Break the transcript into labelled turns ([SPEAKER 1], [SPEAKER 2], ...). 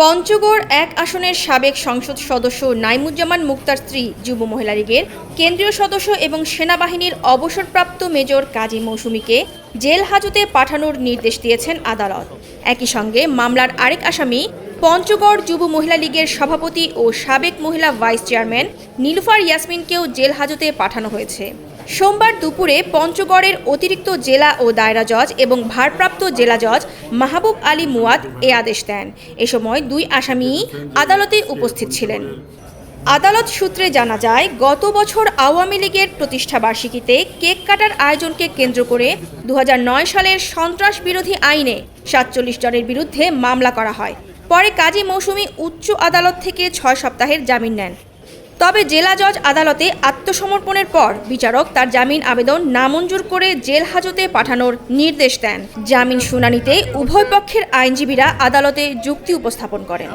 [SPEAKER 1] পঞ্চগড় ১ আসনের সাবেক সংসদ সদস্য নাইমুজ্জামান মুক্তার স্ত্রী যুব মহিলা লীগের কেন্দ্রীয় সদস্য এবং সেনাবাহিনীর অবসরপ্রাপ্ত মেজর কাজী মৌসুমীকে জেল হাজতে পাঠানোর নির্দেশ দিয়েছেন আদালত। একই সঙ্গে মামলার আরেক আসামি পঞ্চগড় যুব মহিলা লীগের সভাপতি ও সাবেক মহিলা ভাইস চেয়ারম্যান নীলুফার ইয়াসমিনকেও জেল হাজতে পাঠানো হয়েছে। সোমবার দুপুরে পঞ্চগড়ের অতিরিক্ত জেলা ও দায়রা জজ এবং ভারপ্রাপ্ত জেলা জজ মাহবুব আলী মুয়াদ এ আদেশ দেন। এ সময় দুই আসামি আদালতে উপস্থিত ছিলেন। আদালত সূত্রে জানা যায়, গত বছর আওয়ামী লীগের প্রতিষ্ঠাবার্ষিকীতে কেক কাটার আয়োজনকে কেন্দ্র করে ২০০৯ সালের সন্ত্রাস বিরোধী আইনে ৪৭ জনের বিরুদ্ধে মামলা করা হয়। পরে কাজী মৌসুমী উচ্চ আদালত থেকে ৬ সপ্তাহের জামিন নেন। তবে জেলা জজ আদালতে আত্মসমর্পণের পর বিচারক তার জামিন আবেদন নামঞ্জুর করে জেল হাজতে পাঠানোর নির্দেশ দেন। জামিন শুনানিতে উভয় পক্ষের আইনজীবীরা আদালতে যুক্তি উপস্থাপন করেন।